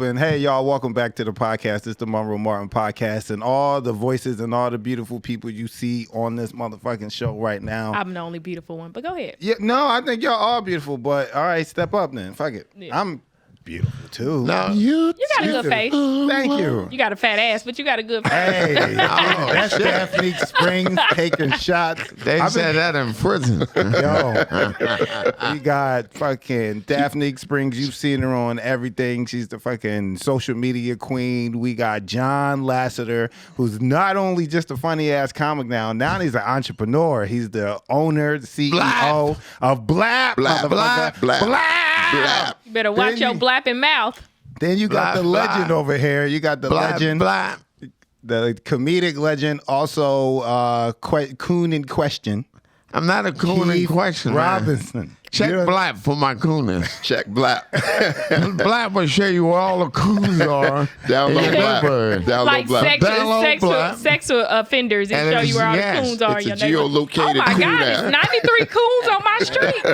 And hey, y'all, welcome back to the podcast. It's the Monroe Martin podcast, and all the voices and all the beautiful people you see on this motherfucking show right now. I'm the only beautiful one, but go ahead. Yeah, no, I think y'all are beautiful, but all right, step up then. Fuck it. Yeah. I'm beautiful too. No, you got a good face. Thank you. You got a fat ass, but you got a good face. Hey, that's Daphnique Springs taking shots. They said that in prison. Yo, we got fucking Daphnique Springs. You've seen her on everything. She's the fucking social media queen. We got John Lasseter, who's not only just a funny ass comic now he's an entrepreneur. He's the owner, the CEO of BLAPP. BLAPP. You better watch your blapping mouth. Then you got the legend over here. You got the legend. BLAPP. The comedic legend, also coon in question. I'm not a coon in question, Robinson. Man. Check BLAPP for my cooning. Check BLAPP. BLAPP will show you where all the coons are. Download BLAPP. Download Like BLAPP. sexual offenders and show you where all the coons are. It's a in your neighborhood. geolocated Oh my coon God, app. there's 93 coons on my street.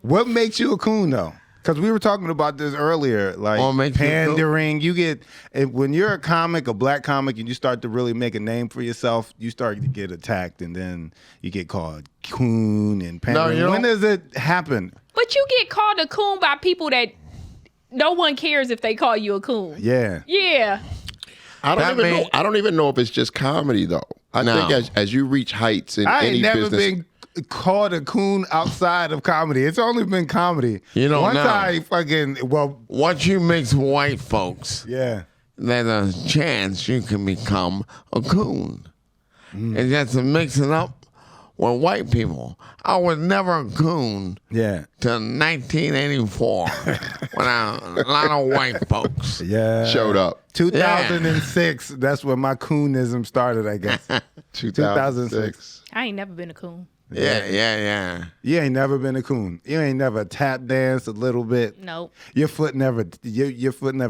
What makes you a coon though? Because we were talking about this earlier, like pandering. You get when you're a comic, a black comic, and you start to really make a name for yourself, you start to get attacked, and then you get called coon and pandering. No, when does it happen? But you get called a coon by people that no one cares if they call you a coon. Yeah. Yeah. I don't even know if it's just comedy though. I think as you reach heights in I any ain't never business. been called a coon outside of comedy. It's only been comedy. You don't Once know. Once you mix white folks, yeah, there's a chance you can become a coon. And that's a mixing up with white people. I was never a coon till 1984 when a lot of white folks showed up. 2006, that's when my coonism started, I guess. 2006. I ain't never been a coon. Yeah. You ain't never been a coon. You ain't never tap danced a little bit. Nope. Your foot never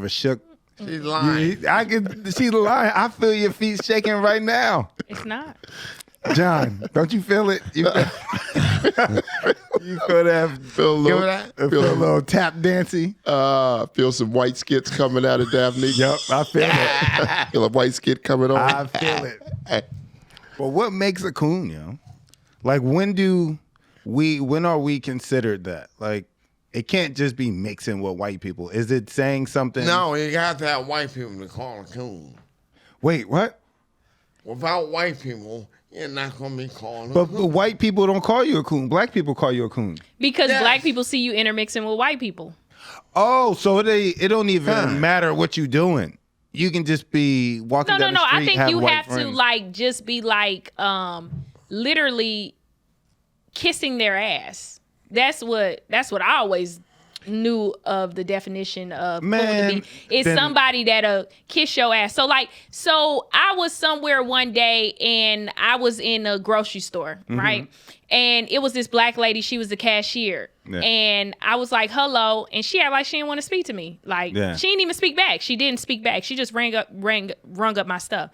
shook. She's lying. She's lying. I feel your feet shaking right now. It's not. John, don't you feel it? You feel that? Feel a little tap dancey. Feel some white skits coming out of Daphne. Yep, I feel it. Feel a white skit coming on. I feel it. But what makes a coon, yo? Like when are we considered that? Like it can't just be mixing with white people. Is it saying something? No, you got to have white people to call a coon. Wait, what? Without white people, you're not going to be called a But coon. white people don't call you a coon. Black people call you a coon. Because black people see you intermixing with white people. Oh, so it don't even matter what you're doing. You can just be walking down the street. I think you have friends. to like just be like literally kissing their ass. That's what I always knew of the definition of coon to be. It's somebody that'll kiss your ass. So I was somewhere one day and I was in a grocery store, right? And it was this black lady. She was the cashier. Yeah. And I was like, hello. And she acted like she didn't want to speak to me. Like, she didn't even speak back. She didn't speak back. She just rung up my stuff.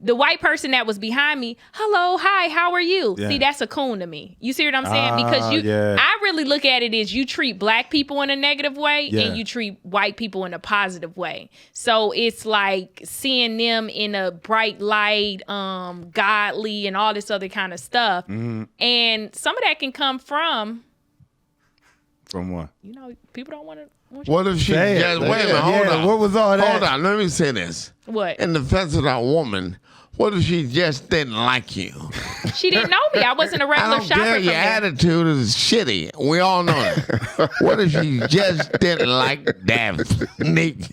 The white person that was behind me, hello, hi, how are you? Yeah. See, that's a coon to me. You see what I'm saying? Because I really look at it as you treat black people in a negative way and you treat white people in a positive way. So it's like seeing them in a bright light, godly and all this other kind of stuff. And some of that can come from what? People don't want to. What if she just, wait a minute, hold on. What was all that? Hold on, let me say this. What? In defense of that woman, what if she just didn't like you? She didn't know me. I wasn't a regular shopper. I don't care. Your attitude is shitty. We all know that. What if she just didn't like Daphnique?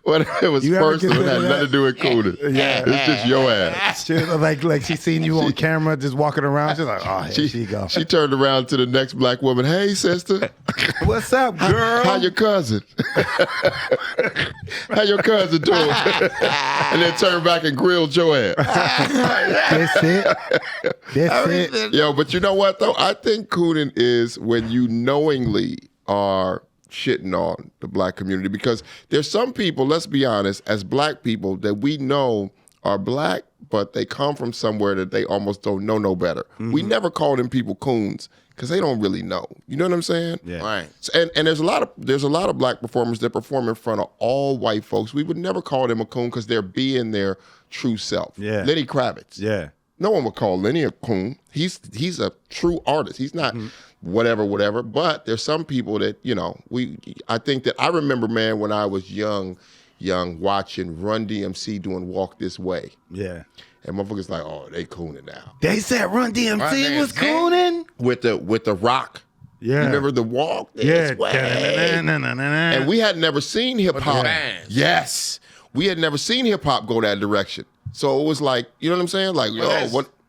What if it was personal? It had nothing to do with cooning. It's just your ass. Like she seen you on camera just walking around. She's like, oh, here she go. She turned around to the next black woman. Hey, sister. What's up, girl? How your cousin? How your cousin doing? And then turned back and grilled your ass. That's it. Yo, but you know what, though? I think cooning is when you knowingly are shitting on the black community, because there's some people, let's be honest, as black people that we know are black, but they come from somewhere that they almost don't know no better. We never call them people coons because they don't really know. You know what I'm saying? Yeah. Right. And there's a lot of black performers that perform in front of all white folks. We would never call them a coon because they're being their true self. Yeah. Lenny Kravitz. Yeah. No one would call Lenny a coon. He's a true artist. He's not whatever. But there's some people that, I think that I remember, man, when I was young watching Run DMC doing Walk This Way. Yeah. And motherfuckers like, oh, they cooning now. They said Run DMC was cooning? With the rock. Yeah. You remember the Walk This Way? And we had never seen hip hop. Yes. We had never seen hip hop go that direction. So it was like, you know what I'm saying? Like,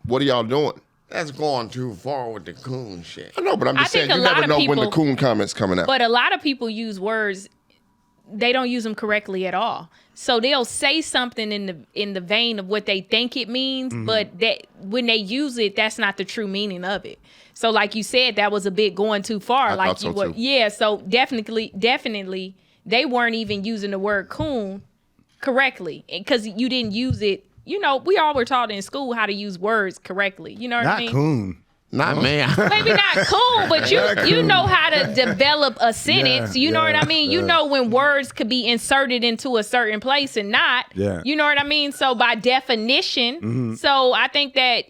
what are y'all doing? That's going too far with the coon shit. I know, but I'm just saying, you never know when the coon comment's coming out. But a lot of people use words, they don't use them correctly at all. So they'll say something in the vein of what they think it means, but when they use it, that's not the true meaning of it. So like you said, that was a bit going too far. I thought so too. Yeah, so definitely, they weren't even using the word coon correctly because you didn't use it. We all were taught in school how to use words correctly. You know what I mean? Not coon. Not me. Maybe not cool, but you know how to develop a sentence. You know what I mean? You know when words could be inserted into a certain place and not. Yeah. You know what I mean? So by definition, so I think that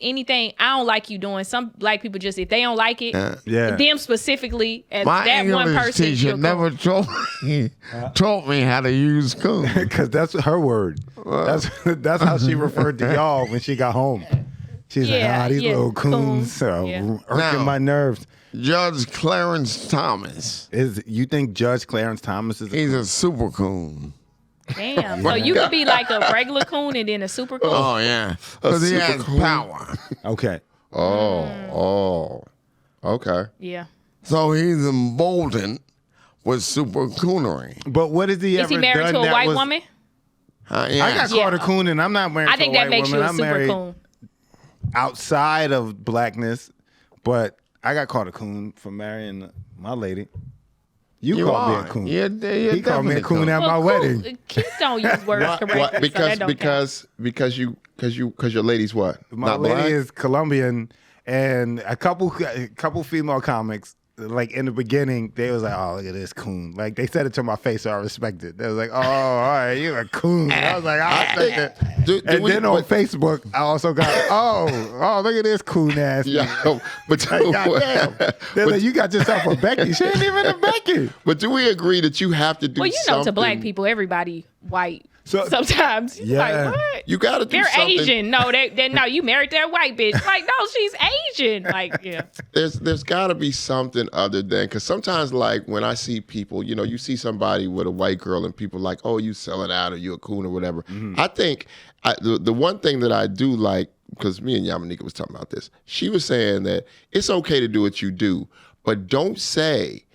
anything I don't like you doing, some black people just, if they don't like it, them specifically, as My that English one person. teacher never taught me how to use coon. Because that's her word. That's how she referred to y'all when she got home. She's like, these little coons irking my nerves. Judge Clarence Thomas. You think Judge Clarence Thomas is He's a super coon. Damn. So you could be like a regular coon and then a super coon. Oh, yeah. Because he has power. Okay. Oh. Okay. Yeah. So he's emboldened with super coonery. But what has he ever done? Is he married to a white woman? Yeah. I got called a coon and I'm not married to a white woman. I think that makes you a I'm super married coon. outside of blackness, but I got called a coon for marrying my lady. You called me a coon. He called me a coon at my wedding. Keith don't use words correctly. Because your lady's what? My Not lady black? is Colombian, and a couple female comics. Like in the beginning, they was like, "Oh, look at this coon!" Like they said it to my face, so I respect it. They was like, "Oh, all right, you a coon." I was like, "I respect it." Then on Facebook, I also got, "Oh, look at this coon ass." Yeah, but goddamn, they're like, "You got yourself a Becky." She ain't even a Becky. But do we agree that you have to do? Well, something? to black people, everybody white. So, sometimes, like, what? You got to do They're something. Asian. No, no, you married that white bitch. Like, no, she's Asian. Like, yeah. There's got to be something other than, because sometimes, like, when I see people, you see somebody with a white girl and people like, oh, you sell it out or you a coon or whatever. I think the one thing that I do like, because me and Yamanika was talking about this, she was saying that it's okay to do what you do, but don't say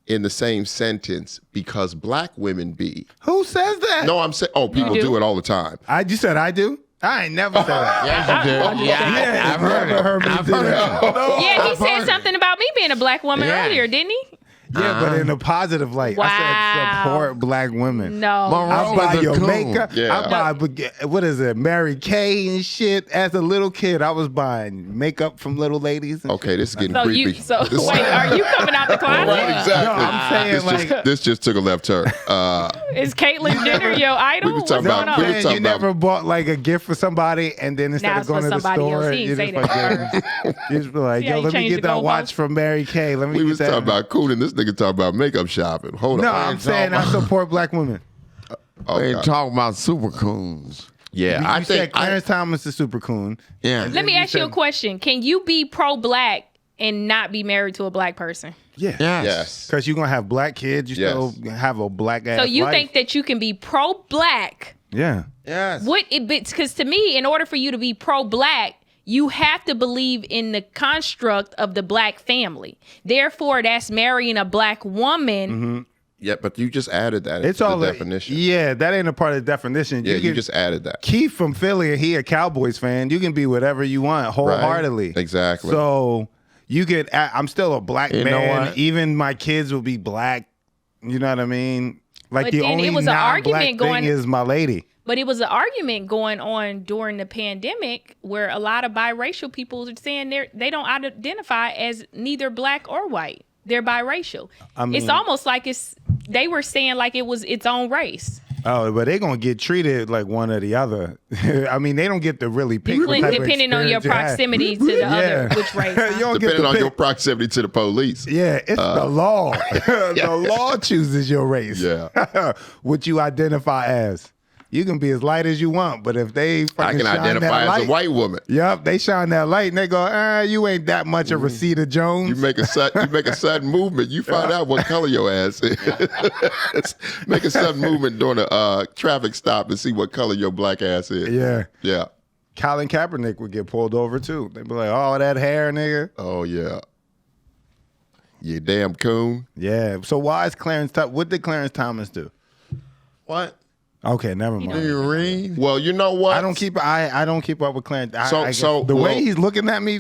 in the same sentence because black women be. Who says that? No, I'm saying, people do it all the time. You said I do? I ain't never said that. Yes, you did. Yeah, I've heard it. I've heard it. Yeah, he said something about me being a black woman earlier, didn't he? Yeah, but in a positive light. Wow. I said support black women. No. I buy your coon. makeup. Yeah. I buy, what is it, Mary Kay and shit. As a little kid, I was buying makeup from little ladies. And Okay, this is getting So creepy. wait, are you coming out the closet? Right, exactly. No, I'm saying this just took a left turn. Is Caitlyn Jenner your idol? We was What's talking going about- on? we was Man, talking you never bought like a gift for somebody and then instead Now of it's for going to the somebody else. store, He you didn't just say fucking, you just be like, See how yo, you let me changed get the that goalpost? watch from Mary Kay. Let me We get was that. talking about cool, and this nigga talking about makeup shopping. Hold No, on. I'm saying I support black women. They talk about super coons. Yeah, You I said think Clarence Thomas is super coon. Yeah. Let me You ask you a said- question. Can you be pro-black and not be married to a black person? Yeah. yes. Because you're going to have black kids. You still have a black ass So you life. think that you can be pro-black? Yeah. Yes. Because to me, in order for you to be pro-black, you have to believe in the construct of the black family. Therefore, that's marrying a black woman. Yeah, but you just added that. It's to all the definition. Yeah, that ain't a part of the definition. Yeah, you can- just added that. Keith from Philly, and he a Cowboys fan. You can be whatever you want wholeheartedly. Right. Exactly. So you get. I'm still a black You know man. what? Even my kids will be black. You know what I mean? Like But the then only it was an non-black argument thing going- is my lady. But it was an argument going on during the pandemic where a lot of biracial people are saying they don't identify as neither black or white. They're biracial. I mean- it's almost like they were saying like it was its own race. Oh, but they're going to get treated like one or the other. I mean, they don't get to really pick what type of Depending on your experience you have. proximity to the other, which race. You don't get Depending to on pick. your proximity to the police. Yeah, it's the law. The law chooses your race. Yeah. What you identify as. You can be as light as you want, but if they I fucking can shine identify that as light, a white woman. Yep, they shine that light and they go, you ain't that much of Rosita Jones. You make a sudden movement. You find out what color your ass is. Make a sudden movement during a traffic stop and see what color your black ass is. Yeah. Yeah. Colin Kaepernick would get pulled over too. They'd be like, oh, that hair, nigga. Oh yeah. You damn coon. Yeah. So why is Clarence Thomas, what did Clarence Thomas do? What? Okay, never mind. Do you read? Well, you know what? I don't keep up with Clarence. I guess So, the way well- he's looking at me,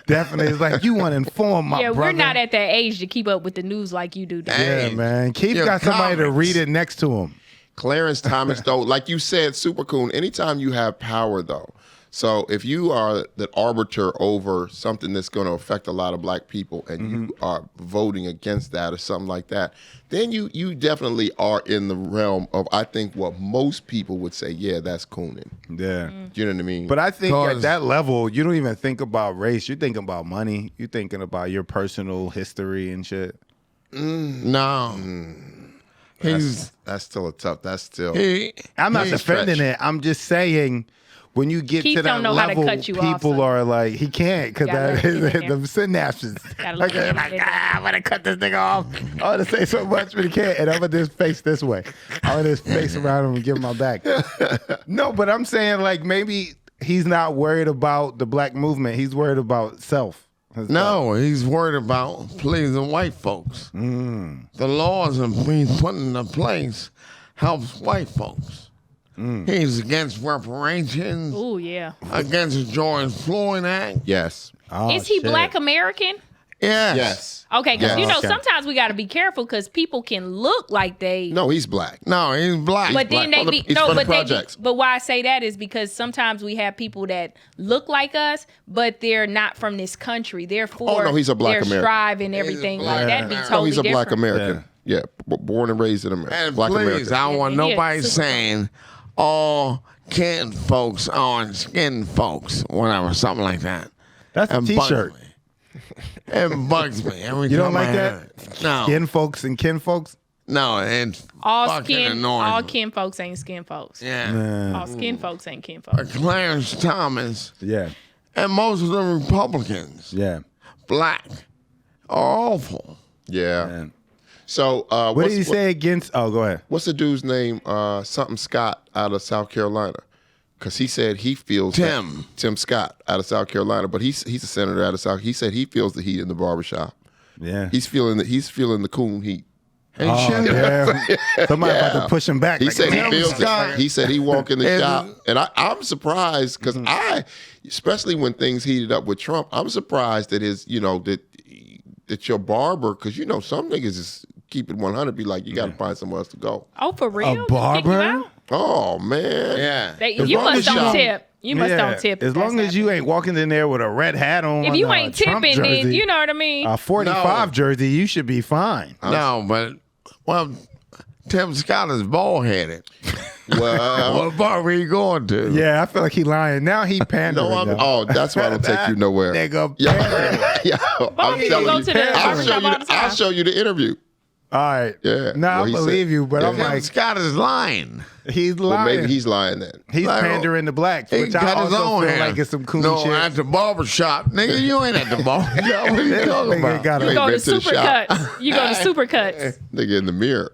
definitely is like you want to inform my Yeah, brother. we're not at that age to keep up with the news like you do. Yeah, Hey, man. Keith your got somebody to comics. read it next to him. Clarence Thomas, though, like you said, Super Coon, anytime you have power, though. So if you are the arbiter over something that's going to affect a lot of black people and you are voting against that or something like that, then you definitely are in the realm of, I think, what most people would say, yeah, that's cooning. Yeah. You know what I mean? But I think at 'Cause- that level, you don't even think about race. You're thinking about money. You're thinking about your personal history and shit. No. that's still a tough, that's still. I'm not he- defending stretch. it. I'm just saying when you get Keith to that don't know how to level, cut you off, people son. are like, he can't because Gotta let him in the there. synapses. Gotta Like, let him like, in there. I'm going to cut this nigga off. I want to say so much, but he can't. And I'm going to just face this way. I'm going to just face around him and give him my back. No, but I'm saying like maybe he's not worried about the black movement. He's worried about self. No, he's worried about pleasing white folks. The laws he's putting into place helps white folks. He's against reparations, Oh yeah. against the George Floyd Act. Yes. Oh, Is he shit. Black American? Yes. Yes. Okay, because Yes. Okay. sometimes we got to be careful because people can look like they. No, he's black. No, he's black. But then black. they be He's no, from the but they be, projects. but why I say that is because sometimes we have people that look like us, but they're not from this country. Therefore, Oh, no, he's a black their American. strive and everything He's a like black that be American. totally No, he's a different. black American. Yeah, born and raised in America. And Black please, American. I don't want Yeah, nobody super saying all kin folks aren't skin folks, whatever, something like that. That's a It bugs t-shirt. me. It bugs me every You don't time I like hear that? it. No, Skin folks and kin folks? no, it's All fucking skin, annoying. all kin folks ain't skin folks. Yeah. All skin folks ain't kin folks. Clarence Thomas Yeah. and most of the Republicans, Yeah. black, are awful. Yeah. Man. So What did he say against? Oh, go ahead. What's the dude's name? Something Scott out of South Carolina. Because he said he feels Tim Scott out of South Carolina, but he's a senator out of South. He said he feels the heat in the barbershop. Yeah. He's feeling the coon heat. Hey, Oh, shit. yeah. Somebody about to push him back. He like, said he "Damn, feels Scott." it. He said he walk in the And- shop, and I'm surprised because especially when things heated up with Trump, I'm surprised that that your barber, because some niggas is keep it 100, be like, you got to find somewhere else to go. Oh, for real? They kick you barber? out? Oh man, Yeah. As You long must as don't you- tip. You must Yeah, don't tip. As long as you ain't walking in there with a red hat on. If you a ain't Trump tipping, then jersey, you know what I mean. a 45 No. jersey, you should be fine. No, but, well, Tim Scott is bald headed. well, What barber you going to? Yeah, I feel like he lying. Now he pandering. no, though. oh, that's why I don't take you nowhere. Nigga, Yo, pandering. yo, I'm Bobby, telling go you, to the I'll barber show shop you. all the I'll time. show you the interview. All right. Yeah. Nah, Well, I he believe said- you, but I'm Yeah. Tim like, Scott is lying. he's Well, lying. maybe he's lying then. He's Like, pandering to blacks, He which I got his also own feel hair. like it's some cool no, shit. at the barber shop. Nigga, you ain't at the barber shop. What are you talking Nigga about? got You a- go to been to the shop. Supercuts. You go to Supercuts Nigga in the mirror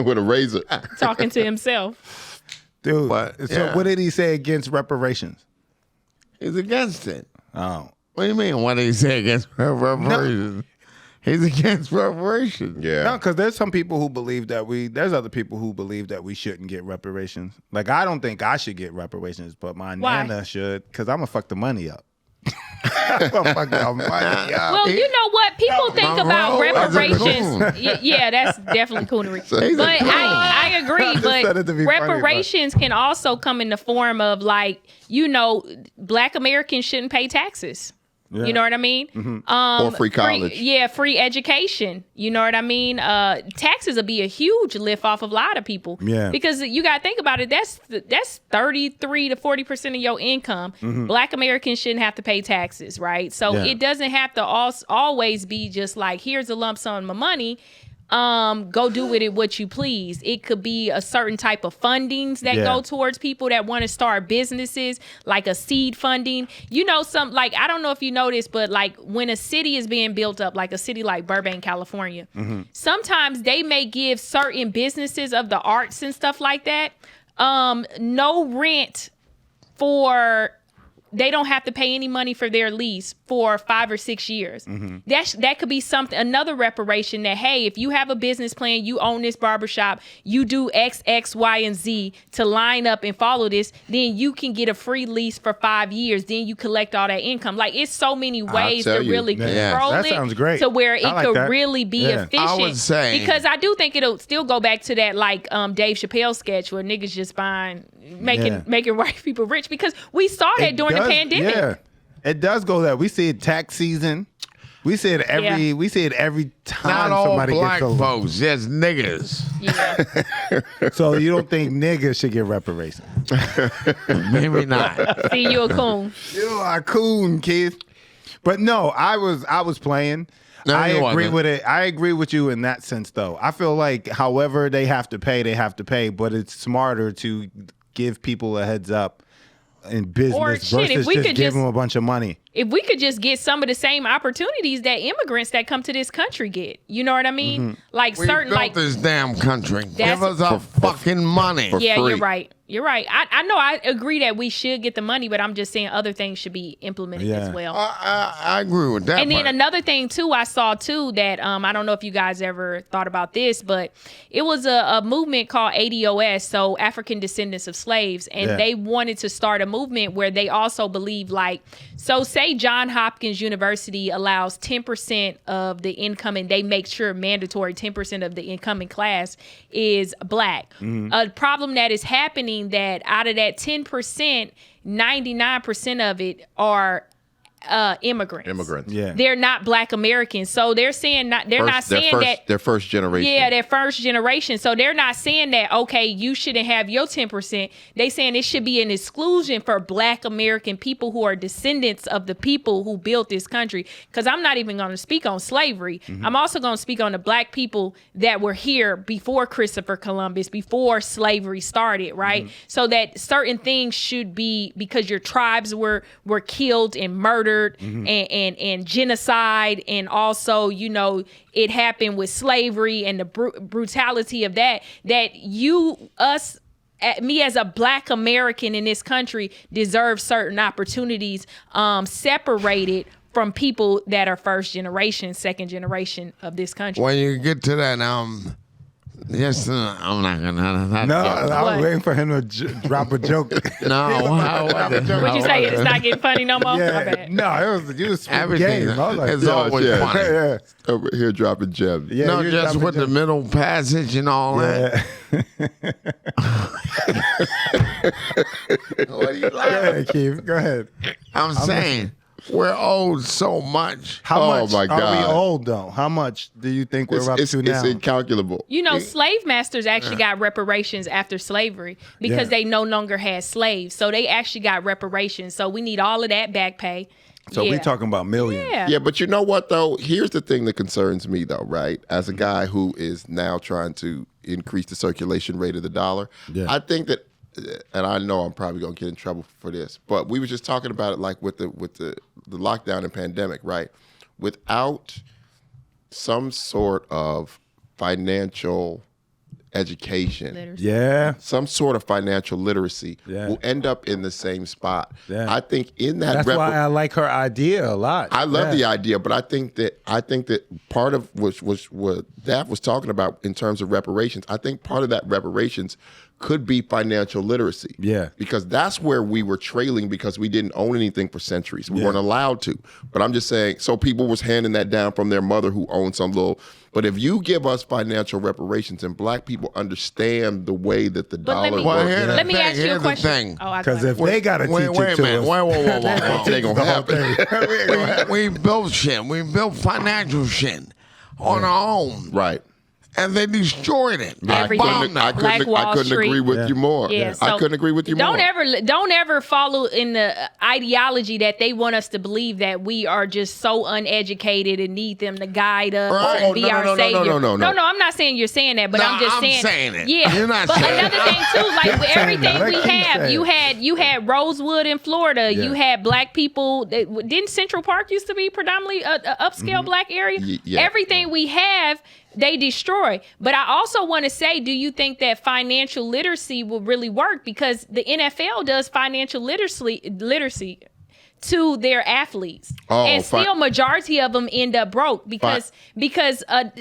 with a razor. talking to himself. dude. But, so yeah. what did he say against reparations? He's against it. Oh, What do you mean? What did he say against reparations? He's against reparations. Yeah. no, because there's some people who believe that there's other people who believe that we shouldn't get reparations. Like I don't think I should get reparations, but my Why? nana should, because I'm gonna fuck the money up. Well, you know what? People think about reparations. Yeah, that's definitely coonery. But I agree. But reparations can also come in the form of like, Black Americans shouldn't pay taxes. Yeah. You know what I mean? Mm-hmm. Or free college. Free education. You know what I mean? Taxes will be a huge lift off of a lot of people. Yeah. Because you got to think about it. That's 33 to 40% of your income. Mm-hmm. Black Americans shouldn't have to pay taxes, right? So it doesn't have to always be just like, here's a lump sum of money. Go do with it what you please. It could be a certain type of fundings that go towards people that want to start businesses, like a seed funding. I don't know if you know this, but like when a city is being built up, like a city like Burbank, California, sometimes they may give certain businesses of the arts and stuff like that, no rent they don't have to pay any money for their lease for 5 or 6 years. Mm-hmm. That could be another reparation that, hey, if you have a business plan, you own this barbershop, you do X, Y, and Z to line up and follow this, then you can get a free lease for 5 years. Then you collect all that income. Like, it's so many ways to really control it. That sounds great. To where it could really be efficient. I would say. Because I do think it'll still go back to that, like Dave Chappelle sketch where niggas just making white people rich, because we saw that during the pandemic. Yeah, it does go there. We see it tax season. We see it every time not somebody all black gets folks, just niggas. Yeah. So you don't think niggas should get reparations? Maybe not. See, you a coon. You are a coon, kid. But no, I was playing. No, I agree with it. I agree with you in that sense, though. I feel like however they have to pay, they have to pay. But it's smarter to give people a heads up in business versus just give them a bunch of money. If we could just get some of the same opportunities that immigrants that come to this country get, you know what I mean? Mm-hmm. Like we certain, built like this damn country. Give us our fucking money. Yeah, free. You're right. You're right. I know. I agree that we should get the money, but I'm just saying other things should be implemented as well. I agree with that. And then another thing too, I saw too that I don't know if you guys ever thought about this, but it was a movement called ADOS, so African Descendants of Slaves, and they wanted to start a movement where they also believe say Johns Hopkins University allows 10% of the income, and they make sure mandatory 10% of the incoming class is black. Mm-hmm. A problem that is happening that out of that 10%, 99% of it are immigrants. Yeah. They're not Black Americans. So they're saying they're first generation. Yeah, they're first generation. So they're not saying that, okay, you shouldn't have your 10%. They saying it should be an exclusion for Black American people who are descendants of the people who built this country. Because I'm not even going to speak on slavery. Mm-hmm. I'm also going to speak on the Black people that were here before Christopher Columbus, before slavery started, right? Mm-hmm. So that certain things should be, because your tribes were killed and murdered, mm-hmm. and genocide, and also it happened with slavery and the brutality of that me as a Black American in this country deserve certain opportunities separated from people that are first generation, second generation of this country. When you get to that yes, I'm not gonna. No, I was waiting for him to drop a joke. What'd you say? It's not getting funny no more. Yeah, no, it was everything. Game. I was like, it's always funny. Yeah. Over here dropping gems. Yeah, no, just with the middle passage and all that. What are you laughing? Go ahead, Keith. Go ahead. I'm saying. We're owed so much. How much are we owed, though? How much do you think we're up to now? It's incalculable. Slave masters actually got reparations after slavery because they no longer had slaves. So they actually got reparations. So we need all of that back pay. So we're talking about millions. Yeah, but you know what, though? Here's the thing that concerns me, though, right? As a guy who is now trying to increase the circulation rate of the dollar, I think that, and I know I'm probably gonna get in trouble for this, but we were just talking about it like with the lockdown and pandemic, right? Without some sort of financial education, some sort of financial literacy, will end up in the same spot. I think in that. That's why I like her idea a lot. I love the idea, but I think that part of which was what Daph was talking about in terms of reparations. I think part of that reparations could be financial literacy. Yeah. Because that's where we were trailing because we didn't own anything for centuries. We weren't allowed to. But I'm just saying, so people was handing that down from their mother who owned some little. But if you give us financial reparations and black people understand the way that the dollar works. Let me ask you a question. Because if they got to teach it to us. Wait. They gonna happen. We built shit. We built financial shit on our own. Right. And they destroyed it. Everything. I couldn't agree with you more. Yeah, so I couldn't agree with you more. Don't ever follow in the ideology that they want us to believe that we are just so uneducated and need them to guide us and be our savior. No, I'm not saying you're saying that, but I'm just saying it. Yeah. You're not but saying another thing too, like with everything we have, saying. you had Rosewood in Florida, you had black people. Didn't Central Park used to be predominantly a upscale black area? Yeah. Everything we have, they destroy. But I also want to say, do you think that financial literacy will really work? Because the NFL does financial literacy to their athletes, and still majority of them end up broke because but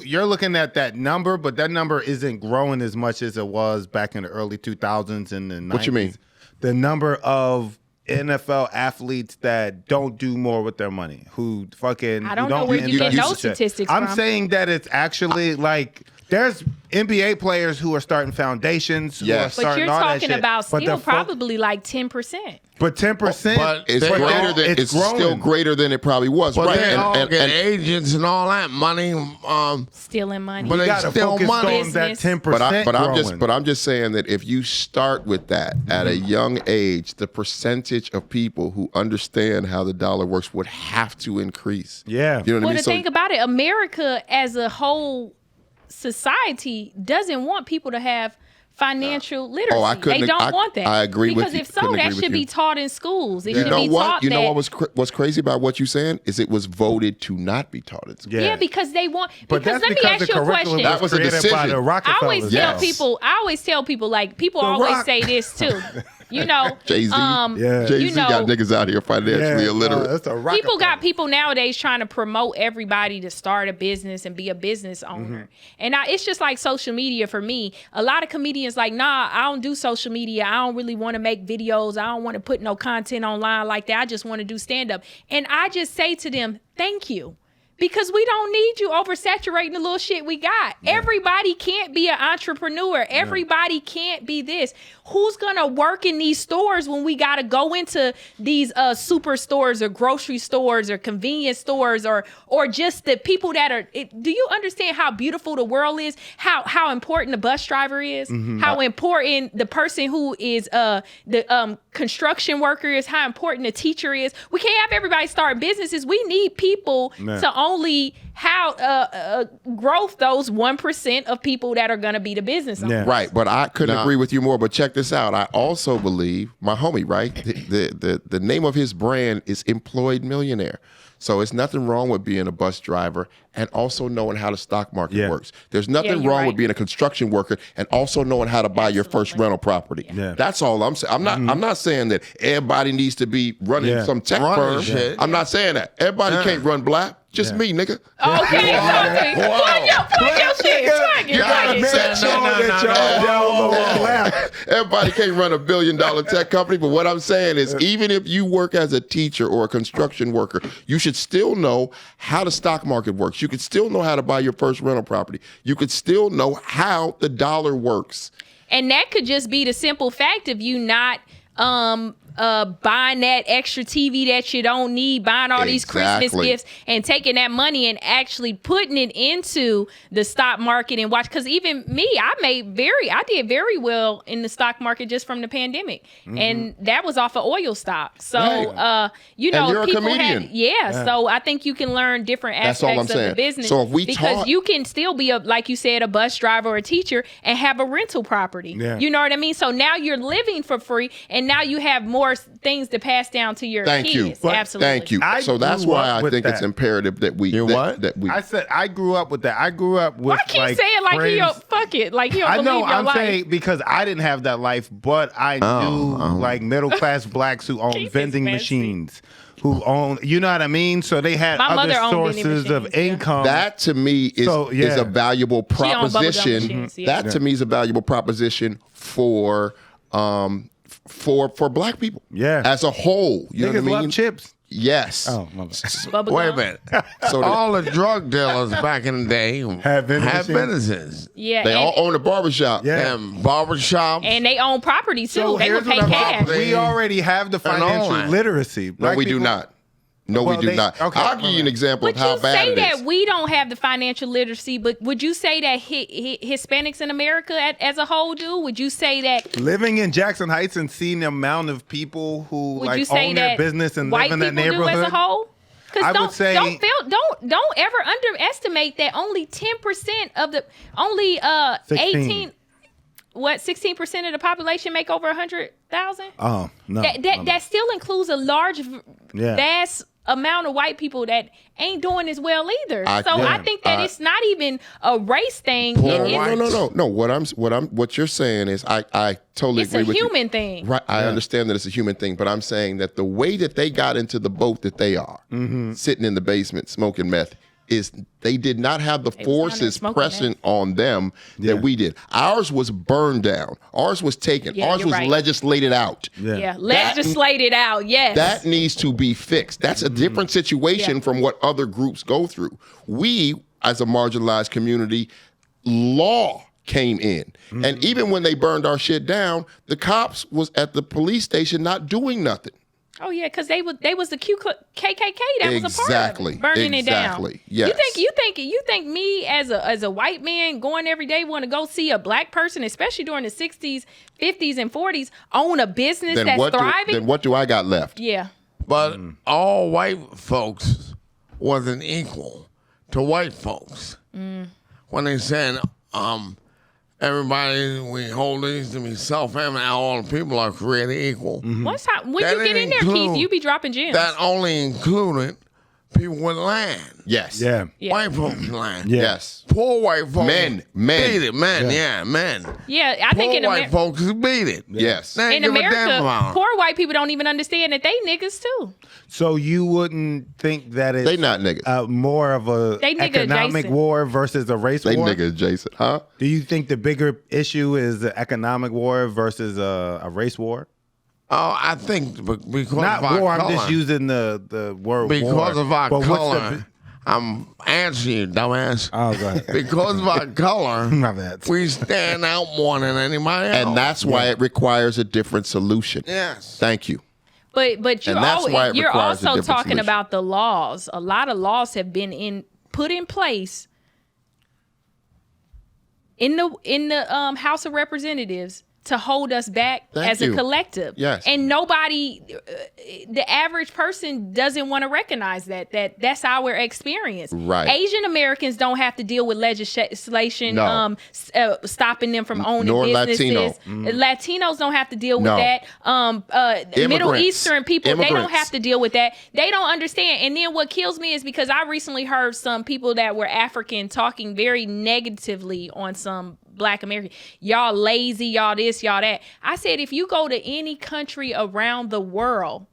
you're looking at that number, but that number isn't growing as much as it was back in the early 2000s and the 90s. What you mean? The number of NFL athletes that don't do more with their money, who fucking I don't know where you get those statistics from. I'm saying that it's actually like there's NBA players who are starting foundations. Who are but starting you're all that talking shit. about But still the probably like 10%. But 10%, But It's greater than it's still greater than it probably was. But Right. they all And get agents and all that money. Stealing money. But you they gotta still focus money. on that Business. 10%. but I'm just saying that if you start with that at a young age, the percentage of people who understand how the dollar works would have to increase. Yeah. You know what I Well, mean? the thing about it, America as a whole society doesn't want people to have financial literacy. They don't want that. I agree with because you. if so, Couldn't that agree with should be you. taught in schools. It You should know be what? taught You know that. what's crazy about what you're saying is it was voted to not be taught at school. Yeah, because they want. But Because that's let me because ask the you a curriculum question. That was a created by decision. the I Rockefellers. always tell people like people always say this too. You know, Jay-Z. Jay-Z you know, got niggas out here financially illiterate. That's a people got people nowadays trying to promote everybody to start a business and be a business owner. And it's just like social media for me. A lot of comedians like, nah, I don't do social media. I don't really want to make videos. I don't want to put no content online like that. I just want to do stand-up. And I just say to them, thank you. Because we don't need you oversaturating the little shit we got. Yeah. Everybody can't be an entrepreneur. Everybody can't be this. Who's gonna work in these stores when we gotta go into these super stores or grocery stores or convenience stores or just the people that are? Do you understand how beautiful the world is? How important the bus driver is? How important the person who is the construction worker is? How important the teacher is? We can't have everybody start businesses. We need people to only growth those 1% of people that are going to be the business owners. Right, but I couldn't agree with you more. But check this out. I also believe my homie, right? The name of his brand is Employed Millionaire. So it's nothing wrong with being a bus driver and also knowing how the stock market works. There's nothing wrong with being a construction worker and also knowing how to buy your first rental property. Yeah. That's all I'm saying. I'm not saying that everybody needs to be running some tech firm. Shit. I'm not saying that. Everybody can't run BLAPP. Just me, nigga. Okay, plug your shit. Everybody can't run $1 billion tech company, but what I'm saying is even if you work as a teacher or a construction worker, you should still know how the stock market works. You could still know how to buy your first rental property. You could still know how the dollar works. And that could just be the simple fact of you not buying that extra TV that you don't need, buying all these Christmas gifts and taking that money and actually putting it into the stock market and watch. Because even me, I did very well in the stock market just from the pandemic. And that was off of oil stock. So, you know, and you're people a comedian. So I think you can learn different aspects of the business. So if we because you can still be like you said, a bus driver or a teacher and have a rental property. Yeah. You know what I mean? So now you're living for free and now you have more things to pass down to your kids. Absolutely. Thank you. So that's why I think it's imperative that we. You what? That we. I said I grew up with that. I grew up with. Why keep saying like he your fucking fuck it. Like, you don't I believe know. your I'm life. saying because I didn't have that life, but I knew like middle class blacks who own vending machines, who own. You know what I mean? So they had My other mother owned vending sources of machines, yeah. income. That to me is a valuable She owned bubblegum proposition. machines, yeah. That to me is a valuable proposition for black people. Yeah. As a whole. You know what I mean? love chips. Yes. Oh, my bad. Bubblegum. Wait a minute. So all the drug dealers back in the day Have vending businesses. Yeah. they and, all own a barbershop. Yeah. And barbershops. and they own property, too. So They would here's pay what cash. We already have the financial that. literacy. No, Black we do people- not. No, Well, we do not. okay, I'll give you an example But of how you bad say it that is. we don't have the financial literacy, but would you say that Hispanics in America as a whole do? Would you say that? Living in Jackson Heights and seeing the amount of people who Would you like say own their that business and white live in that people do neighborhood as a whole? I Because would say- don't ever underestimate that only 10% of the 16. 16% of the population make over 100,000. Oh no, That still includes a large, Yeah. vast amount of white people that ain't doing as well either. I- So yeah. I think that it's not even a race thing. No. What you're saying is, I totally It's agree a with you. human thing. Right, I understand that it's a human thing, but I'm saying that the way that they got into the boat that they are, sitting in the basement smoking meth, is they did not have the was down there forces smoking pressing on them that we did. Ours was burned down. Ours was taken. Yeah, Ours you're was right. legislated out. Yeah, legislate it out. Yes. That needs to be fixed. That's a different situation Yeah. from what other groups go through. We, as a marginalized community, law came in. And even when they burned our shit down, the cops was at the police station not doing nothing. Oh yeah, because they was the KKK that was a part of Exactly. it, burning it down. Exactly. Yes. You think me as a white man going every day want to go see a black person, especially during the 60s, 50s, and 40s, own a business Then that's what thriving? what do I got left? Yeah. But all white folks wasn't equal to white folks. When they said, everybody, we hold these to be self-evident, all the people are created equal. Once time when That you get in there, include- Keith, you be dropping gems. That only included people with land. Yes. Yeah. Yeah. White folks' land. Yeah. Yes. Poor white folks. Men. Beat it. Men. Yeah, men. Yeah, I think Poor in white America. folks beat it. Yes. They ain't In give a damn America, about 'em. poor white people don't even understand that they niggas too. So you wouldn't think that it's They not niggas. more of a They nigga economic adjacent. war versus a race They war? nigga adjacent, huh? Do you think the bigger issue is the economic war versus a race war? Oh, I think because Not of our war. color. I'm just using the word war. Because of our But what's color. I'm answering you, dumbass. Oh, go ahead. Because of our color, My bad. we stand out more than anybody else. And that's why it requires a different solution. Yes. Thank you. But you're And that's why it you're requires a also different talking solution. about the laws. A lot of laws have been put in place in the House of Representatives to hold us back Thank as you. a collective. Yes. And nobody, the average person doesn't want to recognize that's our experience. Right. Asian Americans don't have to deal with legislation No. Stopping them from owning Nor businesses. Latino. Latinos don't have to deal with No. that. Middle Immigrants. Eastern people, they don't Immigrants. have to deal with that. They don't understand. And then what kills me is because I recently heard some people that were African talking very negatively on some Black American. Y'all lazy, y'all this, y'all that. I said, if you go to any country around the world,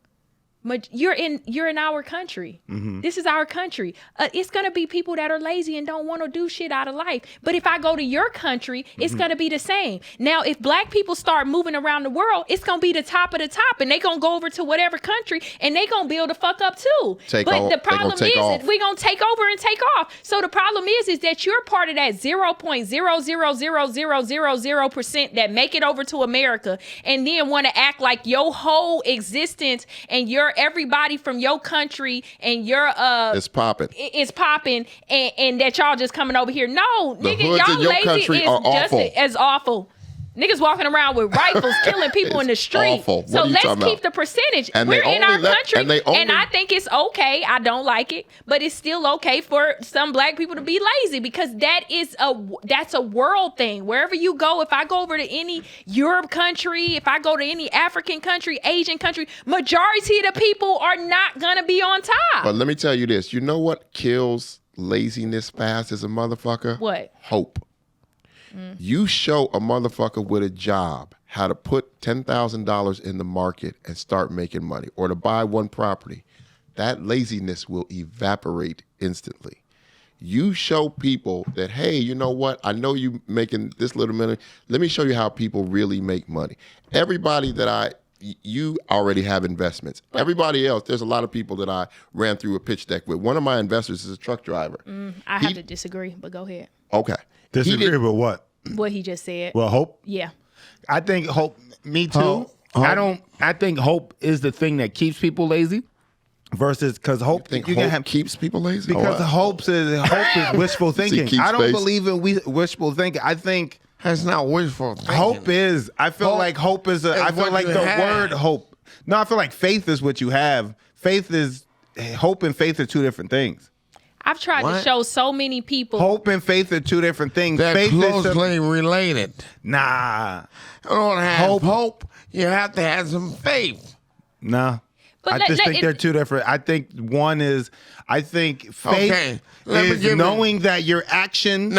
you're in our country. This is our country. It's gonna be people that are lazy and don't want to do shit out of life. But if I go to your country, it's gonna be the same. Now, if Black people start moving around the world, it's gonna be the top of the top, and they gonna go over to whatever country and they gonna build the fuck up too. Take but off. the They gonna problem take is off. we gonna take over and take off. So the problem is that you're part of that 0.0000000% that make it over to America and then want to act like your whole existence and your everybody from your country and your It's popping. is popping and that y'all just coming over here. No, The nigga, hoods y'all in your lazy country is are just awful. as awful. Niggas walking around with rifles, killing people in the It's street. awful. What So are you let's talking keep about? the percentage. And We're they in only our let- country, and they only- and I think it's okay. I don't like it, but it's still okay for some Black people to be lazy because that's a world thing. Wherever you go, if I go over to any Europe country, if I go to any African country, Asian country, majority of the people are not gonna be on top. But let me tell you this. You know what kills laziness fast as a motherfucker? What? Hope. You show a motherfucker with a job how to put $10,000 in the market and start making money, or to buy one property, that laziness will evaporate instantly. You show people that, hey, you know what? I know you making this little money. Let me show you how people really make money. Everybody you already have investments. Everybody else, there's a lot of people that I ran through a pitch deck with. One of my investors is a truck driver. I have to disagree, but go ahead. Okay. Disagree with what? What he just said. Well, hope. Yeah. I think hope. Me too. I think hope is the thing that keeps people lazy. Versus because hope, you can have keeps people lazy because hope is wishful thinking. I don't believe in wishful thinking. I think that's not wishful thinking. Hope is. I feel like hope is. I feel like the word hope. No, I feel like faith is what you have. Faith is hope and faith are two different things. I've tried to show so many people. Hope and faith are two different things. They're faith closely related. Nah. You don't have hope. You have to have some faith. Nah. But I just think they're two different. I think one is, faith is knowing that your action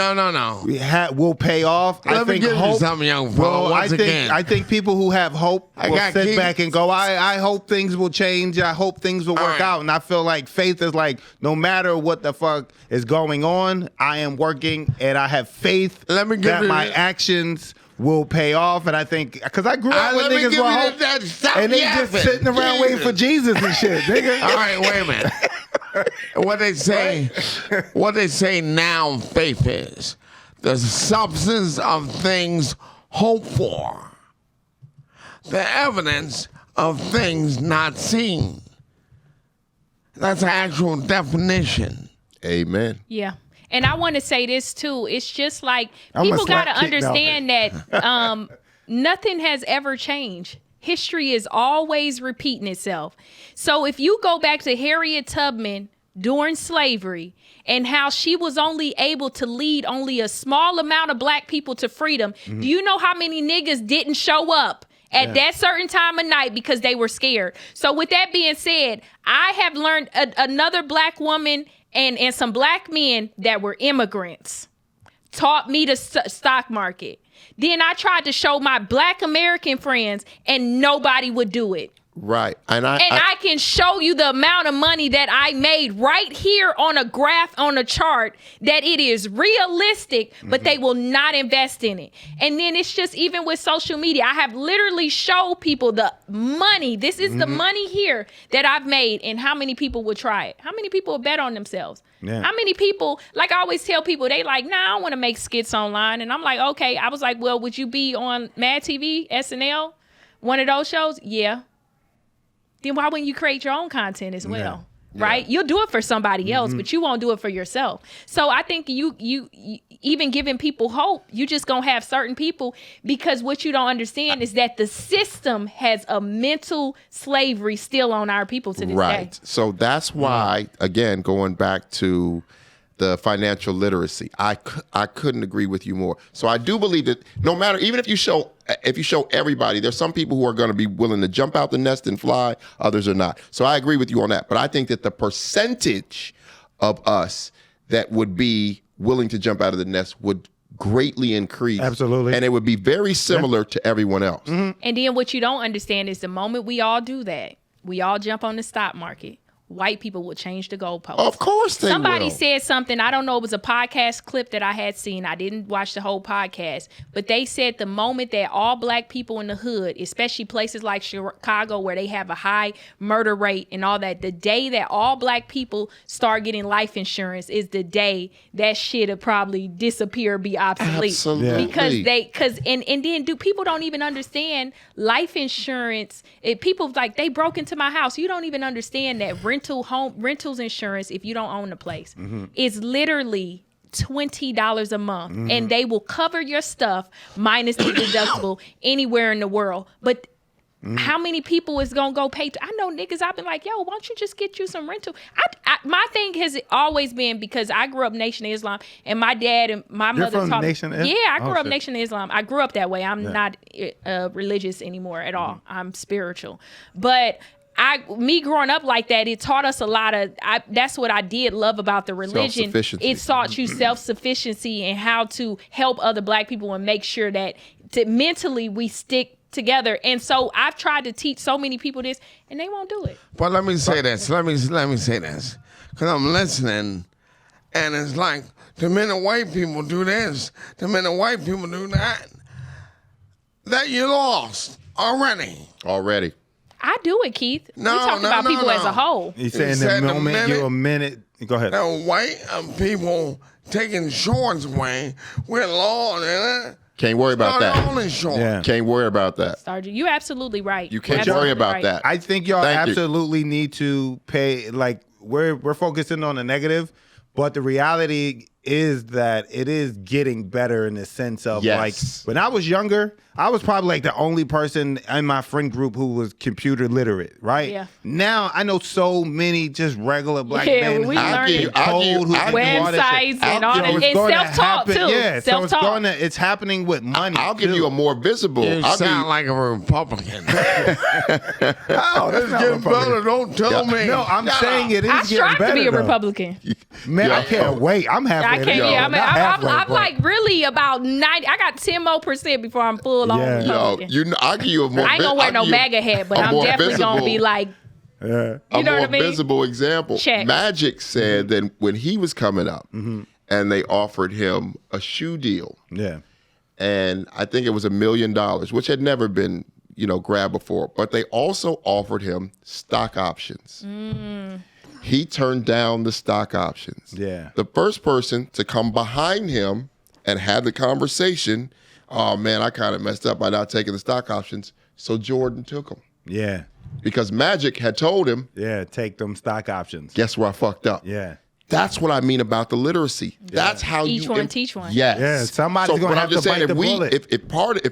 will pay off. Let me give you something, young fellow. I think people who have hope will sit back and go, I hope things will change. I hope things will work out. And I feel like faith is like, no matter what the fuck is going on, I am working and I have faith that my actions will pay off. And I think, because I grew up with niggas with hope, and they just sitting around waiting for Jesus and shit, nigga. All right, wait a minute. What they say now faith is the substance of things hoped for, the evidence of things not seen. That's an actual definition. Amen. Yeah. And I want to say this too. It's just like people got to understand that nothing has ever changed. History is always repeating itself. So if you go back to Harriet Tubman during slavery and how she was only able to lead only a small amount of black people to freedom, do you know how many niggas didn't show up at that certain time of night because they were scared? So with that being said, I have learned another black woman and some black men that were immigrants taught me the stock market. Then I tried to show my black American friends and nobody would do it. Right. And I can show you the amount of money that I made right here on a graph, on a chart, that it is realistic, but they will not invest in it. And then it's just, even with social media, I have literally showed people the money. This is the money here that I've made, and how many people would try it? How many people would bet on themselves? Yeah. How many people, like I always tell people, they like, nah, I don't want to make skits online. And I'm like, okay. I was like, well, would you be on Mad TV, SNL, one of those shows? Yeah. Then why wouldn't you create your own content as well? Yeah. Right? You'll do it for somebody else, but you won't do it for yourself. So I think you even giving people hope, you just gonna have certain people, because what you don't understand is that the system has a mental slavery still on our people to this day. Right. So that's why, again, going back to the financial literacy, I couldn't agree with you more. So I do believe that no matter, even if you show everybody, there's some people who are going to be willing to jump out the nest and fly, others are not. So I agree with you on that. But I think that the percentage of us that would be willing to jump out of the nest would greatly increase. Absolutely. And it would be very similar to everyone else. And then what you don't understand is the moment we all do that, we all jump on the stock market, white people will change the goalposts. Of course they will. Somebody said something, I don't know, it was a podcast clip that I had seen. I didn't watch the whole podcast, but they said the moment that all black people in the hood, especially places like Chicago where they have a high murder rate and all that, the day that all black people start getting life insurance is the day that shit'll probably disappear, be obsolete. Absolutely. Because and then people don't even understand life insurance. People like, they broke into my house. You don't even understand that rentals insurance, if you don't own the place, is literally $20 a month, and they will cover your stuff minus the deductible anywhere in the world. But how many people is gonna go pay? I know niggas, I've been like, yo, why don't you just get you some rental? My thing has always been, because I grew up Nation of Islam, and my dad and my mother taught me. Yeah, I grew up Nation of Islam. I grew up that way. I'm not religious anymore at all. I'm spiritual. But me growing up like that, it taught us a lot of. That's what I did love about the religion. Self-sufficiency. It taught you self-sufficiency and how to help other Black people and make sure that mentally we stick together. And so I've tried to teach so many people this, and they won't do it. But let me say this. Let me say this, because I'm listening, and it's like the minute white people do this, the minute white people do that, that you lost already. I do it, Keith. No, we talk about people as a whole. He's saying the moment you're a minute. Go ahead. The white people taking shorts away with law. Can't worry about that. Yeah. Can't worry about that. Sergeant, you're absolutely right. You can't worry about that. I think y'all Thank you. absolutely need to pay. Like we're focusing on the negative, but the reality is that it is getting better in the sense of like when I was younger, I was probably like the only person in my friend group who was computer literate, right? Yeah. Now I know so many just regular Black men we who learning code, who can do all that shit. websites and all that, and self-taught too. Yeah, so self-taught. it's happening with money. I'll give you a more visible. You I'll give sound you, like a Republican. Oh, that's not Getting better, don't tell me. No, I'm saying it is I getting strive better. to be a though. Republican. Man, I can't wait. I'm halfway I there. can't. Yeah, Not halfway, I'm but- like really about 90. I got 10 more % before I'm full on Yeah. Republican. I'll give you a more. I ain't gonna wear no MAGA hat, but I'm definitely gonna be like, Yeah. you know a more what I mean? visible example. Check. Magic said that when he was coming up, and they offered him a shoe deal, Yeah. and I think it was $1 million, which had never been grabbed before. But they also offered him stock options. He turned down the stock options. Yeah. The first person to come behind him and have the conversation, oh man, I kind of messed up by not taking the stock options. So Jordan took them. Yeah. Because Magic had told him, Yeah. Take them stock options. guess where I fucked up? Yeah. That's what I mean about the literacy. That's how Each you one teach one. Yes. Yeah, somebody's so gonna what have I'm just to saying, bite the bullet. If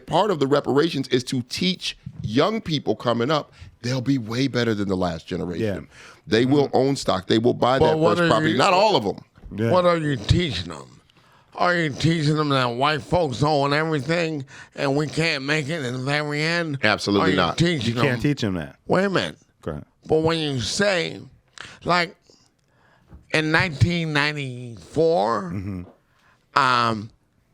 part of the reparations is to teach young people coming up, they'll be way better than the last generation. Yeah. They will own stock. They will buy But that what first are property. you- Not all of them. Yeah. What are you teaching them? Are you teaching them that white folks own everything and we can't make it in the very end? Absolutely Are you not. Teaching You can't them, teach them that. Wait a minute. Go ahead. But when you say, like, in 1994, I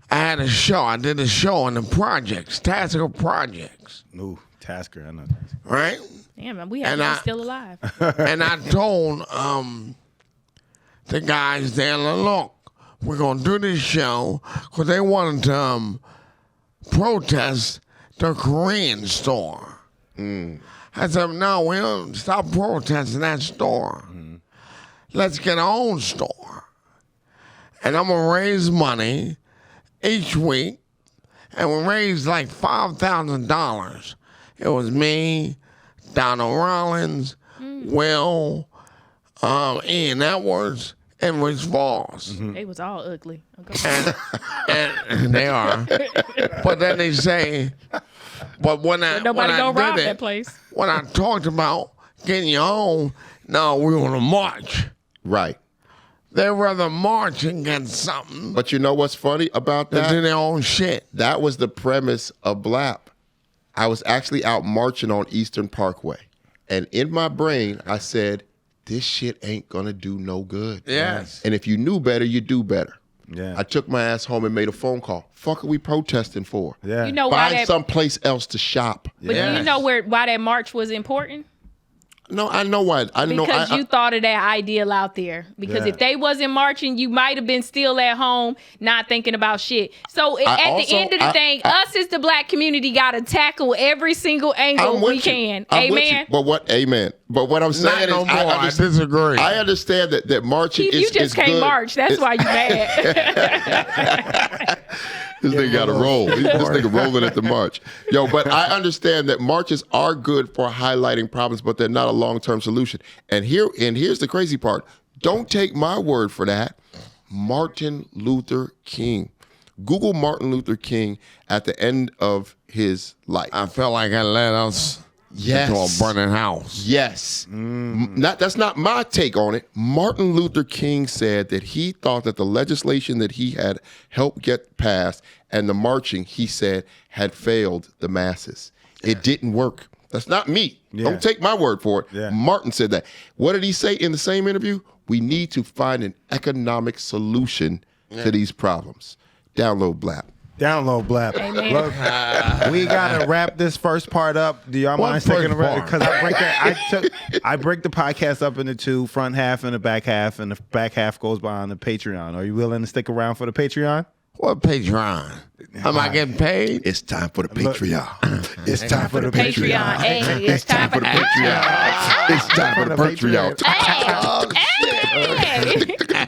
had a show. I did a show on the projects, Tasker Projects, Ooh, Tasker. I know. right? Damn, man, we have And to I- be still alive. And I told the guys there, look, we're going to do this show because they wanted to protest the Korean store. I said, no, we don't stop protesting that store. Let's get our own store. And I'm going to raise money each week. And we raised like $5,000. It was me, Donald Rollins, Will, Ian Edwards, and Rich Voss. They was all ugly. Okay. And they are. But then they say, but when I, Nobody when I gonna rob did that it, place. when I talked about getting your own, no, we want to march. Right. They'd rather march and get something But you know what's funny about than do that? their own shit. That was the premise of BLAPP. I was actually out marching on Eastern Parkway. And in my brain, I said, this shit ain't gonna do no good. Yes. And if you knew better, you do better. Yeah. I took my ass home and made a phone call. Fuck are we protesting for? Yeah. You know why Find that? someplace else to shop. But do Yes. you know why that march was important? No, I know why. I know. Because I, you thought of that ideal out there. Because Yeah. if they wasn't marching, you might have been still at home, not thinking about shit. So at also- the end of the thing, us as the Black community got to tackle every single angle I'm with we you. can. I'm with Amen. you. But what? Amen. But what I'm saying Not is, no more. I disagree. I understand that marching Keith, is you just is can't good. march. That's why you mad. This nigga got to roll. This nigga rolling at the march. Yo, but I understand that marches are good for highlighting problems, but they're not a long-term solution. And here's the crazy part. Don't take my word for that. Martin Luther King. Google Martin Luther King at the end of his life. I felt like I led us Yes. into a burning house. Yes. That's not my take on it. Martin Luther King said that he thought that the legislation that he had helped get passed and the marching, he said, had failed the masses. It didn't work. That's not me. Yeah. Don't take my word for it. Yeah. Martin said that. What did he say in the same interview? We need to find an economic solution to these problems. Download BLAPP. Download BLAPP. Amen. Look, we gotta wrap this first part up. Do y'all mind taking a break? Because I break the podcast up into two, front half and the back half, and the back half goes by on the Patreon. Are you willing to stick around for the Patreon? What Patreon? Am I getting paid? It's time for the Patreon. It's time for the Patreon. Patreon. Hey, it's time for the Patreon. It's time for the Patreon.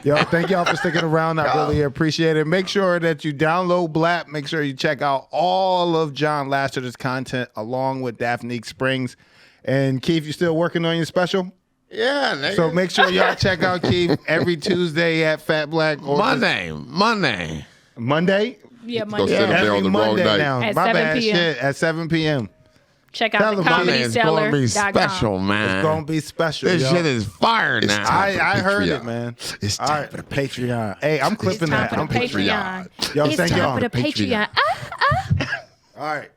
Yo, thank y'all for sticking around. I really appreciate it. Make sure that you download BLAPP. Make sure you check out all of John Lasseter's content along with Daphnique Springs. And Keith, you still working on your special? Yeah, nigga. So make sure y'all check out Keith every Tuesday at Fat Black. Monday. Monday? Yeah, Go Monday. sit up there on the wrong night. Now. At My 7 bad p.m. shit at 7 p.m. Check out the Monday is gonna be special, man. It's gonna be special. This yo. shit is fire now. I heard it, man. It's All time right, for the Patreon. Hey, I'm clipping that. It's time for the Patreon. Yo, It's thank time y'all. for the Patreon. All right.